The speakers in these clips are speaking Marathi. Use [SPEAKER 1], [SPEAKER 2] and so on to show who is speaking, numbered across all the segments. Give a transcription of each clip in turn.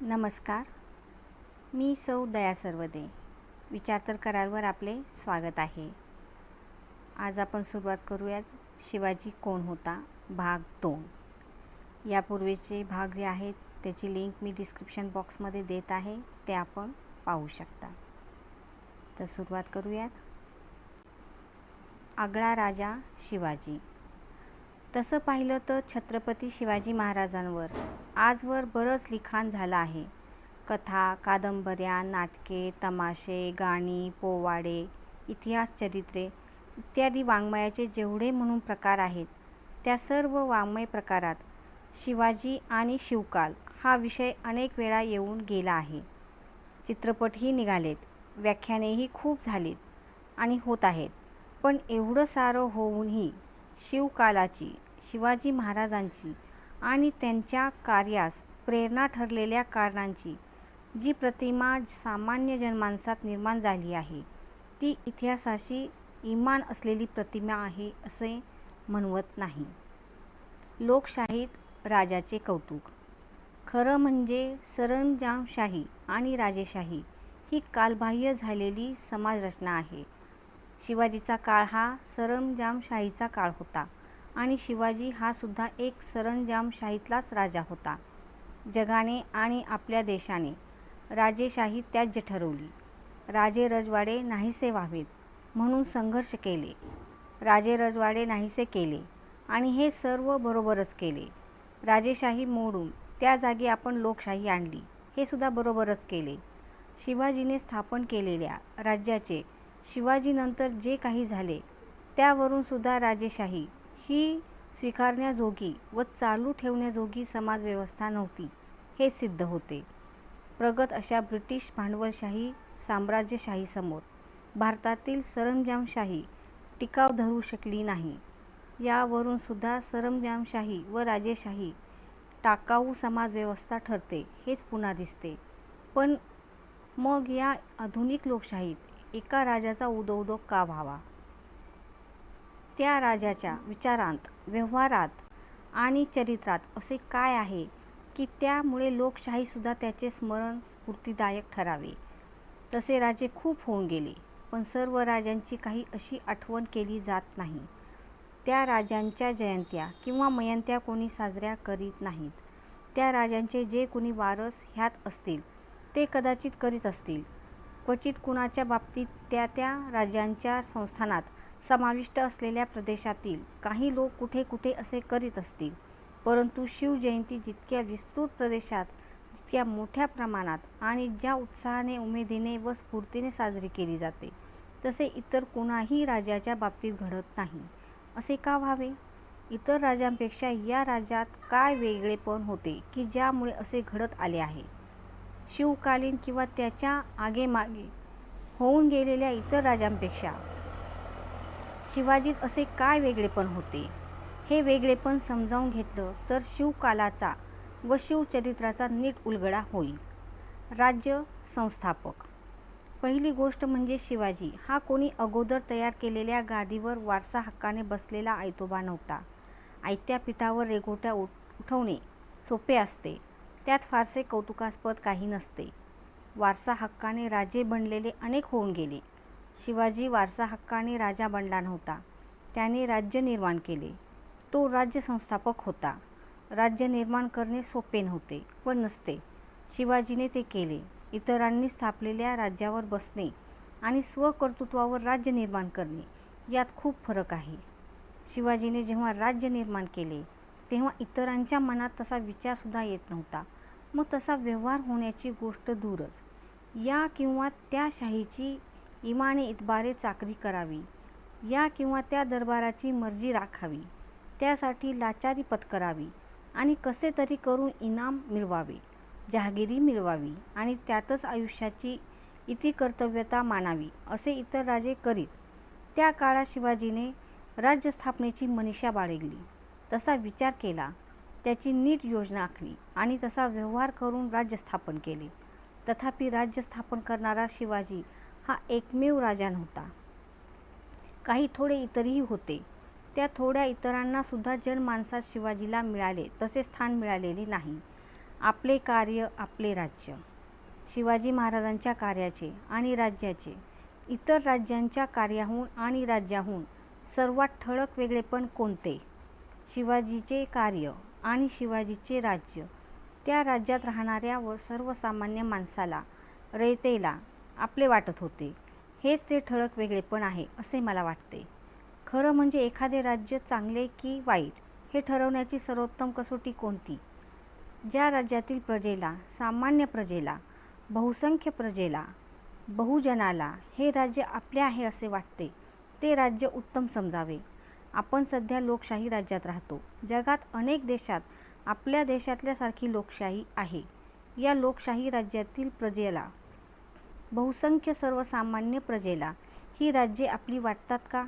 [SPEAKER 1] नमस्कार. मी सौ दया सर्वदे. विचार तर करालवर आपले स्वागत आहे. आज आपण सुरुवात करूयात शिवाजी कोण होता भाग 2. यापूर्वीचे भाग जे आहेत त्याची लिंक मी डिस्क्रिप्शन बॉक्समध्ये देत आहे, ते आपण पाहू शकता. तर सुरुवात करूयात. आगळा राजा शिवाजी. तसं पाहिलं तर छत्रपती शिवाजी महाराजांवर आजवर बरंच लिखाण झालं आहे. कथा, कादंबऱ्या, नाटके, तमाशे, गाणी, पोवाडे, इतिहास, चरित्रे इत्यादी वाङ्मयाचे जेवढे म्हणून प्रकार आहेत, त्या सर्व वाङ्मय प्रकारात शिवाजी आणि शिवकाल हा विषय अनेक वेळा येऊन गेला आहे. चित्रपटही निघालेत, व्याख्यानेही खूप झालीत आणि होत आहेत. पण एवढं सारं होऊनही शिवकालाची, शिवाजी महाराजांची आणि त्यांच्या कार्यास प्रेरणा ठरलेल्या कारणांची जी प्रतिमा सामान्य जनमानसात निर्माण झाली आहे, ती इतिहासाशी इमान असलेली प्रतिमा आहे असे म्हणवत नाही. लोकशाहीत राजाचे कौतुक. खरं म्हणजे सरंजामशाही आणि राजेशाही ही कालबाह्य झालेली समाजरचना आहे. शिवाजीचा काळ हा सरंजामशाहीचा काळ होता आणि शिवाजी हा सुद्धा एक सरंजामशाहीतलाच राजा होता. जगाने आणि आपल्या देशाने राजेशाही त्याज्य ठरवली. राजे रजवाडे नाहीसे व्हावेत म्हणून संघर्ष केले. राजे रजवाडे नाहीसे केले आणि हे सर्व बरोबरच केले. राजेशाही मोडून त्या जागी आपण लोकशाही आणली, हे सुद्धा बरोबरच केले. शिवाजीने स्थापन केलेल्या राज्याचे शिवाजीनंतर जे काही झाले त्यावरून सुद्धा राजेशाही ही स्वीकारण्याजोगी व चालू ठेवण्याजोगी समाजव्यवस्था नव्हती, हे सिद्ध होते. प्रगत अशा ब्रिटिश भांडवलशाही साम्राज्यशाहीसमोर भारतातील सरंजामशाही टिकाव धरू शकली नाही. यावरून सुद्धा सरंजामशाही व राजेशाही टाकाऊ समाजव्यवस्था ठरते हेच पुन्हा दिसते. पण मग या आधुनिक लोकशाहीत एका राजाचा उदो का व्हावा? त्या राजाच्या विचारांत, व्यवहारात आणि चरित्रात असे काय आहे की त्यामुळे लोकशाहीसुद्धा त्याचे स्मरण स्फूर्तिदायक ठरावे? तसे राजे खूप होऊन गेले, पण सर्व राजांची काही अशी आठवण केली जात नाही. त्या राजांच्या जयंत्या किंवा मयंत्या कोणी साजऱ्या करीत नाहीत. त्या राजांचे जे कोणी वारस ह्यात असतील ते कदाचित करीत असतील. क्वचित कुणाच्या बाबतीत त्या राजांच्या संस्थानात समाविष्ट असलेल्या प्रदेशातील काही लोक कुठे कुठे असे करीत असतील. परंतु शिवजयंती जितक्या विस्तृत प्रदेशात, जितक्या मोठ्या प्रमाणात आणि ज्या उत्साहाने, उमेदीने व स्फूर्तीने साजरी केली जाते, तसे इतर कोणाही राजाच्या बाबतीत घडत नाही. असे का व्हावे? इतर राजांपेक्षा या राज्यात काय वेगळेपण होते की ज्यामुळे असे घडत आले आहे? शिवकालीन किंवा त्याच्या आगेमागे होऊन गेलेल्या इतर राजांपेक्षा शिवाजीत असे काय वेगळेपण होते? हे वेगळेपण समजावून घेतलं तर शिवकालाचा व शिवचरित्राचा नीट उलगडा होईल. राज्य संस्थापक. पहिली गोष्ट म्हणजे शिवाजी हा कोणी अगोदर तयार केलेल्या गादीवर वारसा हक्काने बसलेला आयतोबा नव्हता. आयत्या पिठावर रेघोट्या उठवणे सोपे असते, त्यात फारसे कौतुकास्पद काही नसते. वारसा हक्काने राजे बनलेले अनेक होऊन गेले. शिवाजी वारसा हक्काने राजा बनला नव्हता, त्याने राज्य निर्माण केले. तो राज्य संस्थापक होता. राज्य निर्माण करणे सोपे नव्हते व नसते. शिवाजीने ते केले. इतरांनी स्थापलेल्या राज्यावर बसणे आणि स्वकर्तृत्वावर राज्य निर्माण करणे यात खूप फरक आहे. शिवाजीने जेव्हा राज्य निर्माण केले तेव्हा इतरांच्या मनात तसा विचारसुद्धा येत नव्हता. मग तसा व्यवहार होण्याची गोष्ट दूरच. या किंवा त्या शाहीची इमाने इतबारे चाकरी करावी, या किंवा त्या दरबाराची मर्जी राखावी, त्यासाठी लाचारी पत्करावी आणि कसे तरी करून इनाम मिळवावे, जहागिरी मिळवावी आणि त्यातच आयुष्याची इतिकर्तव्यता मानावी, असे इतर राजे करीत. त्या काळात शिवाजीने राज्यस्थापनेची मनीषा बाळगली, तसा विचार केला, त्याची नीट योजना आखली आणि तसा व्यवहार करून राज्य स्थापन केले. तथापि राज्य स्थापन करणारा शिवाजी हा एकमेव राजा नव्हता. काही थोडे इतरही होते. त्या थोड्या इतरांना सुद्धा जनमानसात शिवाजीला मिळाले तसे स्थान मिळालेले नाही आपले कार्य आपले राज्य. शिवाजी महाराजांच्या कार्याचे आणि राज्याचे इतर राज्यांच्या कार्याहून आणि राज्याहून सर्वात ठळक वेगळेपण कोणते? शिवाजीचे कार्य आणि शिवाजीचे राज्य त्या राज्यात राहणाऱ्या व सर्वसामान्य माणसाला, रयतेला आपले वाटत होते. हेच ते ठळक वेगळेपण आहे असे मला वाटते. खरं म्हणजे एखादे राज्य चांगले की वाईट हे ठरवण्याची सर्वोत्तम कसोटी कोणती? ज्या राज्यातील प्रजेला, सामान्य प्रजेला, बहुसंख्य प्रजेला, बहुजनाला हे राज्य आपले आहे असे वाटते, ते राज्य उत्तम समजावे. आपण सध्या लोकशाही राज्यात राहतो. जगात अनेक देशात आपल्या देशातल्यासारखी लोकशाही आहे. या लोकशाही राज्यातील प्रजेला, बहुसंख्य सर्वसामान्य प्रजेला ही राज्ये आपली वाटतात का?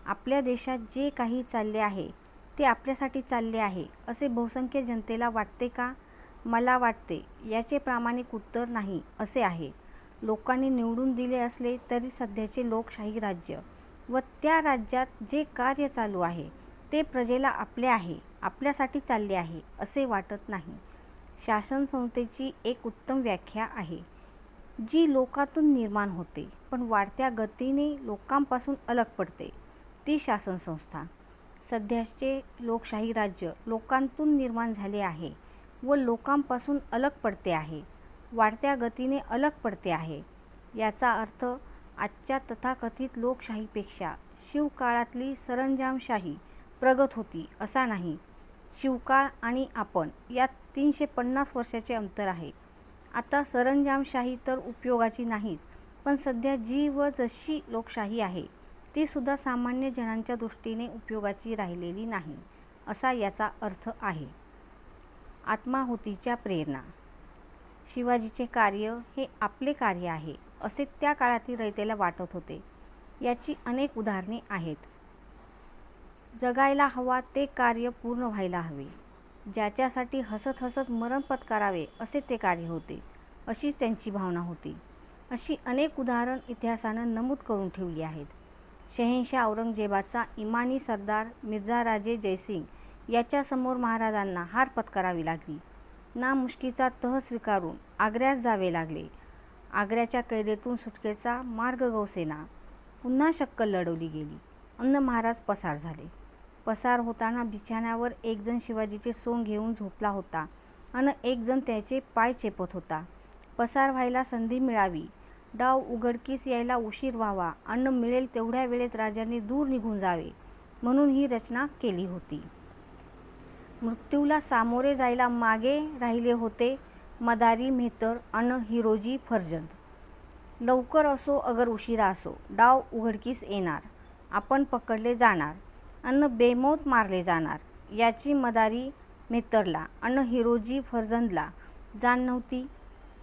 [SPEAKER 1] आपल्या देशात जे काही चालले आहे ते आपल्यासाठी चालले आहे असे बहुसंख्य जनतेला वाटते का? मला वाटते याचे प्रामाणिक उत्तर नाही असे आहे. लोकांनी निवडून दिले असले तरी सध्याचे लोकशाही राज्य व त्या राज्यात जे कार्य चालू आहे ते प्रजेला आपले आहे, आपल्यासाठी चालले आहे असे वाटत नाही. शासन संस्थेची एक उत्तम व्याख्या आहे, जी लोकातून निर्माण होते पण वाढत्या गतीने लोकांपासून अलग पडते, ती शासन संस्था. सध्याचे लोकशाही राज्य लोकांतून निर्माण झाले आहे व लोकांपासून अलग पडते आहे, वाढत्या गतीने अलग पडते आहे. याचा अर्थ आजच्या तथाकथित लोकशाहीपेक्षा शिवकाळातली सरंजामशाही प्रगत होती असा नाही. शिवकाळ आणि आपण यात 350 वर्षाचे अंतर आहे. आता सरंजामशाही तर उपयोगाची नाहीच, पण सध्या जी व जशी लोकशाही आहे ती सुद्धा सामान्य जनांच्या दृष्टीने उपयोगाची राहिलेली नाही असा याचा अर्थ आहे. आत्माहुतीच्या प्रेरणा. शिवाजीचे कार्य हे आपले कार्य आहे असे त्या काळातील रयतेला वाटत होते. याची अनेक उदाहरणे आहेत. जगायला हवा ते कार्य पूर्ण व्हायला हवे. ज्याच्यासाठी हसत हसत मरण पत्करावे असे ते कार्य होते, अशीच त्यांची भावना होती. अशी अनेक उदाहरण इतिहासानं नमूद करून ठेवली आहेत. शहेनशाह औरंगजेबाचा इमानी सरदार मिर्झाराजे जयसिंग याच्यासमोर महाराजांना हार पत्करावी लागली. नामुष्कीचा तह स्वीकारून आग्र्यास जावे लागले. आग्र्याच्या कैदेतून सुटकेचा मार्ग गौसेना. पुन्हा शक्कल लढवली गेली अन् महाराज पसार झाले. पसार होताना बिछाण्यावर एक जण शिवाजीचे सोंग घेऊन झोपला होता अन् एक जण त्याचे पाय चेपत होता. पसार व्हायला संधी मिळावी, डाव उघडकीस यायला उशीर व्हावा अन् मिळेल तेवढ्या वेळेत राजांनी दूर निघून जावे म्हणून ही रचना केली होती. मृत्यूला सामोरे जायला मागे राहिले होते मदारी मेहतर अन् हिरोजी फर्जंद. लवकर असो अगर उशिरा असो डाव उघडकीस येणार, आपण पकडले जाणार अन् बेमौत मारले जाणार याची मदारी मेहतरला अन् हिरोजी फर्जंदला जाण नव्हती.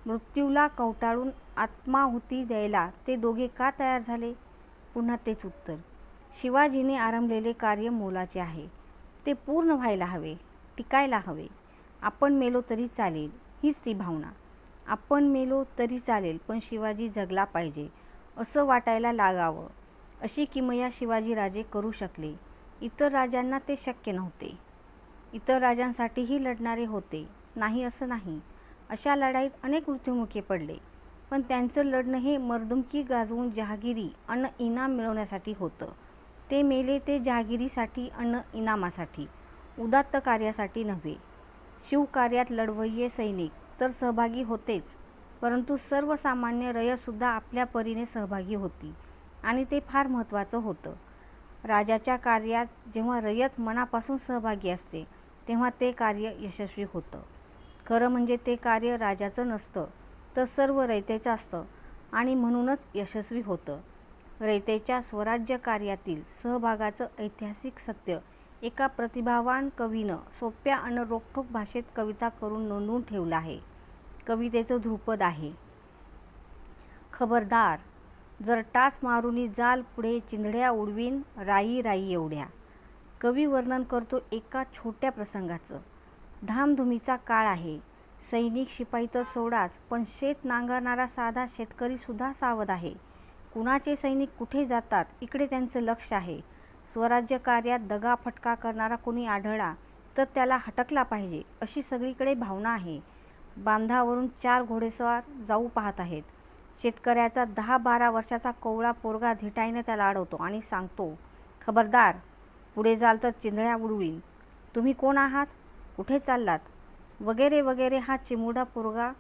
[SPEAKER 1] मृत्यूला कवटाळून आत्माहुती द्यायला ते दोघे का तयार झाले? पुन्हा तेच उत्तर. शिवाजीने आरंभलेले कार्य मोलाचे आहे, ते पूर्ण व्हायला हवे, टिकायला हवे. आपण मेलो तरी चालेल हीच ती भावना. आपण मेलो तरी चालेल पण शिवाजी जगला पाहिजे असं वाटायला लागावं, अशी किमया शिवाजीराजे करू शकले. इतर राजांना ते शक्य नव्हते. इतर राजांसाठीही लढणारे होते, नाही असं नाही. अशा लढाईत अनेक मृत्युमुखी पडले, पण त्यांचं लढणं हे मर्दुमकी गाजवून जहागिरी अन् इनाम मिळवण्यासाठी होतं. ते मेले ते जहागिरीसाठी अन् इनामासाठी, उदात्त कार्यासाठी नव्हे. शिवकार्यात लढवय्ये सैनिक तर सहभागी होतेच, परंतु सर्वसामान्य रयतसुद्धा आपल्या परीने सहभागी होती आणि ते फार महत्त्वाचं होतं. राजाच्या कार्यात जेव्हा रयत मनापासून सहभागी असते तेव्हा ते कार्य यशस्वी होतं. खरं म्हणजे ते कार्य राजाचं नसतं तर सर्व रयतेचं असतं आणि म्हणूनच यशस्वी होतं. रयतेच्या स्वराज्य कार्यातील सहभागाचं ऐतिहासिक सत्य एका प्रतिभावान कवीनं सोप्या अन् रोखठोक भाषेत कविता करून नोंदवून ठेवलं आहे. कवितेचं ध्रुपद आहे. खबरदार, जर टाच मारुनी जाल पुढे चिंधड्या उडवीन राई राई एवढ्या. कवी वर्णन करतो एका छोट्या प्रसंगाचं. धामधुमीचा काळ आहे. सैनिक शिपाई तर सोडाच, पण शेत नांगरणारा साधा शेतकरीसुद्धा सावध आहे. कुणाचे सैनिक कुठे जातात इकडे त्यांचं लक्ष आहे. स्वराज्य कार्यात दगाफटका करणारा कोणी आढळला तर त्याला हटकला पाहिजे अशी सगळीकडे भावना आहे. बांधावरून 4 घोडेस्वार जाऊ पाहत आहेत. शेतकऱ्याचा 10-12 वर्षाचा कोवळा पोरगा धिटाईनं त्याला अडवतो आणि सांगतो, खबरदार, पुढे जाल तर चिंधड्या उडवीन. तुम्ही कोण आहात? कुठे चाललात? वगैरे वगैरे. हा चिमुरडा पोरगा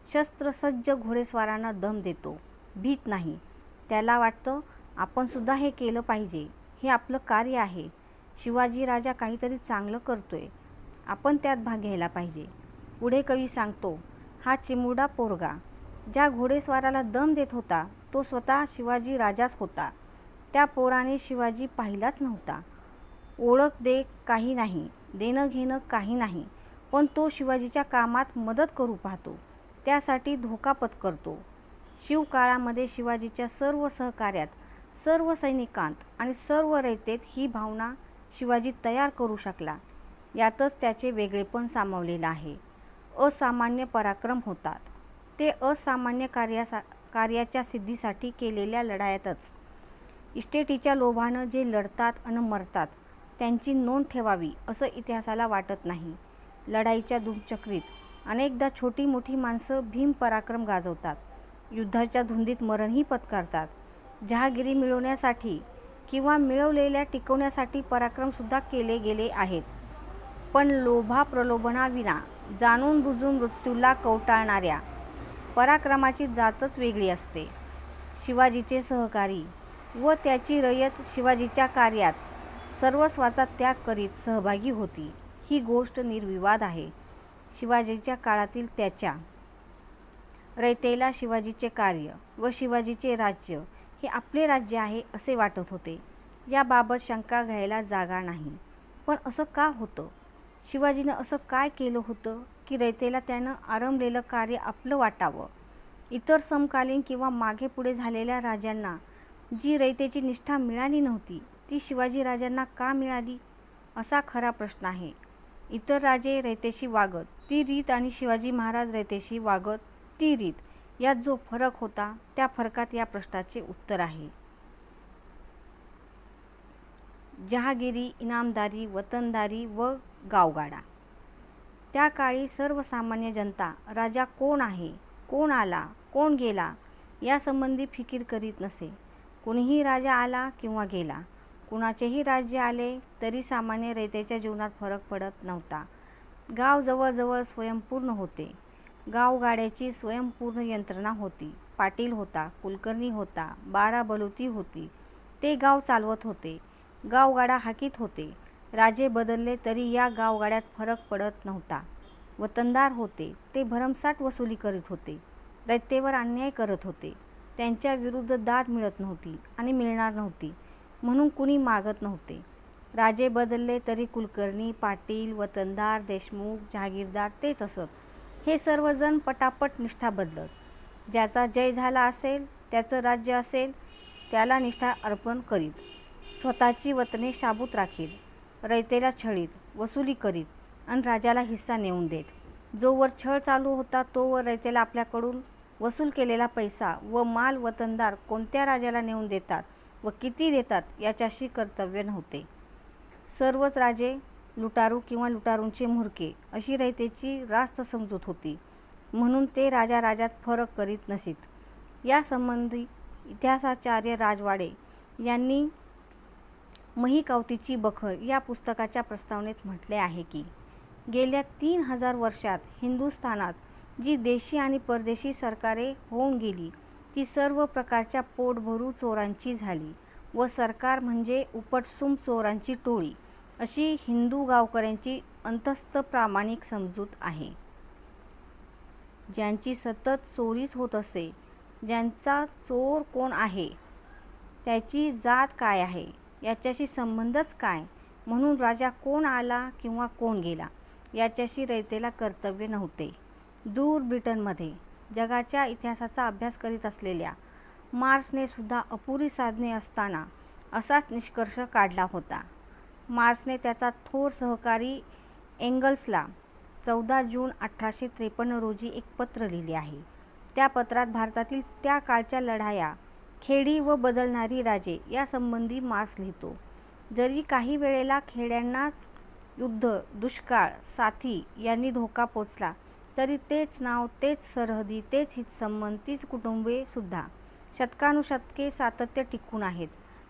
[SPEAKER 1] शस्त्रसज्ज घोडेस्वारांना दम देतो. भीत नाही. त्याला वाटतं आपण सुद्धा हे केलं पाहिजे. हे आपलं कार्य आहे. शिवाजी राजा काहीतरी चांगलं करतोय. आपण त्यात भाग घ्यायला पाहिजे. पुढे कवी सांगतो, हा चिमुरडा पोरगा ज्या घोडेस्वाराला दम देत होता तो स्वतः शिवाजी राजाच होता. त्या पोराने शिवाजी पाहिलाच नव्हता. ओळख दे काही नाही, देणं घेणं काही नाही, पण तो शिवाजीच्या कामात मदत करू पाहतो. त्यासाठी धोका पत्करतो. शिवकाळामध्ये शिवाजीच्या सर्व सहकार्यात, सर्व सैनिकांत आणि सर्व रयतेत ही भावना शिवाजी तयार करू शकला. यातच त्याचे वेगळेपण सामावलेलं आहे. असामान्य पराक्रम होतात ते असामान्य कार्याच्या सिद्धीसाठी केलेल्या लढायातच. इस्टेटीच्या लोभानं जे लढतात अन मरतात त्यांची नोंद ठेवावी असं इतिहासाला वाटत नाही. लढाईच्या दुमचक्रीत अनेकदा छोटी मोठी माणसं भीम पराक्रम गाजवतात. युद्धाच्या धुंदीत मरणही पत्करतात. जहागिरी मिळवण्यासाठी किंवा मिळवलेल्या टिकवण्यासाठी पराक्रमसुद्धा केले गेले आहेत. पण लोभाप्रलोभनाविना जाणून बुजून मृत्यूला कवटाळणाऱ्या पराक्रमाची जातच वेगळी असते. शिवाजीचे सहकारी व त्याची रयत शिवाजीच्या कार्यात सर्वस्वाचा त्याग करीत सहभागी होती. ही गोष्ट निर्विवाद आहे. शिवाजीच्या काळातील त्याच्या रयतेला शिवाजीचे कार्य व शिवाजीचे राज्य हे आपले राज्य आहे असे वाटत होते. याबाबत शंका घ्यायला जागा नाही. पण असं का होतं? शिवाजीनं असं काय केलं होतं की रयतेला त्यानं आरंभलेलं कार्य आपलं वाटावं? इतर समकालीन किंवा मागे पुढे झालेल्या राजांना जी रयतेची निष्ठा मिळाली नव्हती ती शिवाजी राजांना का मिळाली? असा खरा प्रश्न आहे. इतर राजे रयतेशी वागत ती रीत आणि शिवाजी महाराज रयतेशी वागत ती रीत यात जो फरक होता त्या फरकात या प्रश्नाचे उत्तर आहे. जहागिरी, इनामदारी, वतनदारी व गावगाडा. त्या काळी सर्वसामान्य जनता राजा कोण आहे, कोण आला, कोण गेला यासंबंधी फिकीर करीत नसे. कुणीही राजा आला किंवा गेला, कुणाचेही राज्य आले तरी सामान्य रयतेच्या जीवनात फरक पडत नव्हता. गाव जवळजवळ स्वयंपूर्ण होते. गावगाड्याची स्वयंपूर्ण यंत्रणा होती. पाटील होता, कुलकर्णी होता, 12 बलुती होती. ते गाव चालवत होते. गावगाडा हाकीत होते. राजे बदलले तरी या गावगाड्यात फरक पडत नव्हता. वतनदार होते. ते भरमसाठ वसुली करीत होते. रयतेवर अन्याय करत होते. त्यांच्या विरुद्ध दाद मिळत नव्हती आणि मिळणार नव्हती म्हणून कुणी मागत नव्हते. राजे बदलले तरी कुलकर्णी, पाटील, वतनदार, देशमुख, जहागीरदार तेच असत. हे सर्वजण पटापट निष्ठा बदलत. ज्याचा जय झाला असेल, त्याचं राज्य असेल त्याला निष्ठा अर्पण करीत. स्वतःची वतने शाबूत राखीत. रयतेला छळीत, वसुली करीत आणि राजाला हिस्सा नेऊन देत. जोवर छळ चालू होता तोवर रयतेला आपल्याकडून वसूल केलेला पैसा व माल वतनदार कोणत्या राजाला नेऊन देतात व किती देतात याच्याशी कर्तव्य नव्हते. सर्वच राजे लुटारू किंवा लुटारूंचे म्होरके अशी रयतेची रास्त समजूत होती. म्हणून ते राजा राजात फरक करीत नसीत. यासंबंधी इतिहासाचार्य राजवाडे यांनी महिकावतीची बखर या पुस्तकाच्या प्रस्तावनेत म्हटले आहे की गेल्या 3000 वर्षात हिंदुस्थानात जी देशी आणि परदेशी सरकारे होऊन गेली ती सर्व प्रकारच्या पोटभरू चोरांची झाली व सरकार म्हणजे उपटसूम चोरांची टोळी अशी हिंदू गावकऱ्यांची अंतस्थ प्रामाणिक समजूत आहे. ज्यांची सतत चोरीच होत असे, ज्यांचा चोर कोण आहे, त्याची जात काय आहे, याच्याशी संबंधच काय, म्हणून राजा कोण आला किंवा कोण गेला याच्याशी रयतेला कर्तव्य नव्हते. दूर ब्रिटनमध्ये जगाच्या इतिहासाचा अभ्यास करीत असलेल्या मार्सने सुद्धा अपुरी साधने असताना असाच निष्कर्ष काढला होता. मार्सने त्याचा थोर सहकारी एंगल्सला 14 जून 1853 रोजी एक पत्र लिहिले आहे. त्या पत्रात भारतातील त्या काळच्या लढाया, खेडी व बदलणारी राजे यासंबंधी मार्स लिहितो. जरी काही वेळेला खेड्यांनाच युद्ध, दुष्काळ, साथी यांनी धोका पोचला तरी तेच नाव, तेच सरहदी, तेच हितसंबंध, तीच कुटुंबेसुद्धा शतकानुशतके सातत्य टिकून आहेत.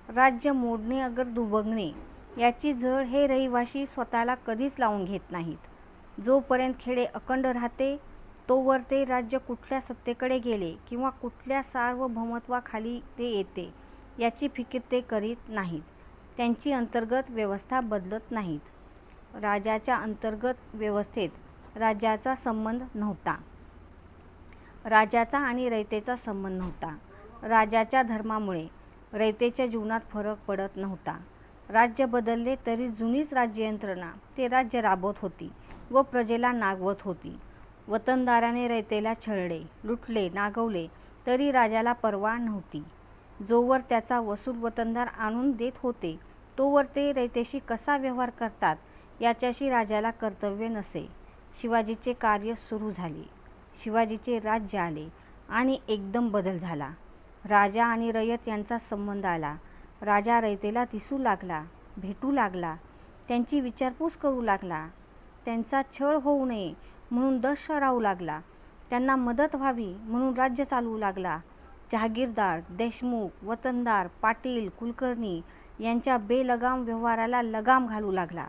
[SPEAKER 1] राज्य मोडणे अगर दुबगणे याची झळ हे रहिवासी स्वतःला कधीच लावून घेत नाहीत. जोपर्यंत खेडे अखंड राहते तोवर ते राज्य कुठल्या सत्तेकडे गेले किंवा कुठल्या सार्वभौमत्वाखाली ते येते याची फिकीर ते करीत नाहीत. त्यांची अंतर्गत व्यवस्था बदलत नाहीत. राजाच्या अंतर्गत व्यवस्थेत राज्याचा संबंध नव्हता. राजाचा आणि रयतेचा संबंध नव्हता. राजाच्या धर्मामुळे रयतेच्या जीवनात फरक पडत नव्हता. राज्य बदलले तरी जुनीच राज्ययंत्रणा ते राज्य राबवत होती व प्रजेला नागवत होती. वतनदाराने रयतेला छळले, लुटले, नागवले तरी राजाला पर्वा नव्हती. जोवर त्याचा वसूल वतनदार आणून देत होते तोवर ते रयतेशी कसा व्यवहार करतात याच्याशी राजाला कर्तव्य नसे. शिवाजीचे कार्य सुरू झाले. शिवाजीचे राज्य आले आणि एकदम बदल झाला. राजा आणि रयत यांचा संबंध आला. राजा रयतेला दिसू लागला, भेटू लागला, त्यांची विचारपूस करू लागला, त्यांचा छळ होऊ नये म्हणून दक्ष राहू लागला, त्यांना मदत व्हावी म्हणून राज्य चालवू लागला. जहागीरदार, देशमुख, वतनदार, पाटील, कुलकर्णी यांच्या बेलगाम व्यवहाराला लगाम घालू लागला.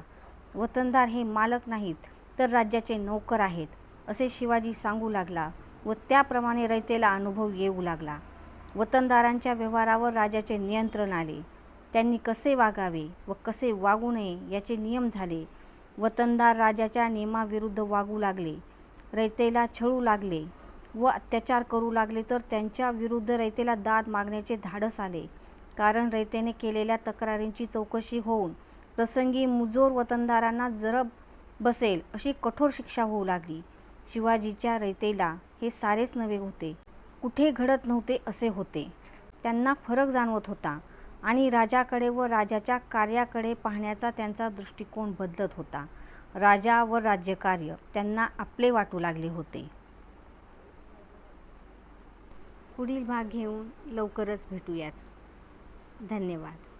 [SPEAKER 1] वतनदार हे मालक नाहीत तर राज्याचे नोकर आहेत असे शिवाजी सांगू लागला व त्याप्रमाणे रयतेला अनुभव येऊ लागला. वतनदारांच्या व्यवहारावर राजाचे नियंत्रण आले. त्यांनी कसे वागावे व कसे वागू नये याचे नियम झाले. वतनदार राजाच्या नियमाविरुद्ध वागू लागले, रयतेला छळू लागले व अत्याचार करू लागले तर त्यांच्या विरुद्ध रयतेला दाद मागण्याचे धाडस आले. कारण रयतेने केलेल्या तक्रारींची चौकशी होऊन प्रसंगी मुजोर वतनदारांना जरब बसेल अशी कठोर शिक्षा होऊ लागली. शिवाजीच्या रयतेला हे सारेच नवे होते. कुठे घडत नव्हते असे होते. त्यांना फरक जाणवत होता आणि राजाकडे व राजाच्या कार्याकडे पाहण्याचा त्यांचा दृष्टिकोन बदलत होता. राजा व राज्यकार्य त्यांना आपले वाटू लागले होते. पुढील भाग घेऊन लवकरच भेटूयात. धन्यवाद.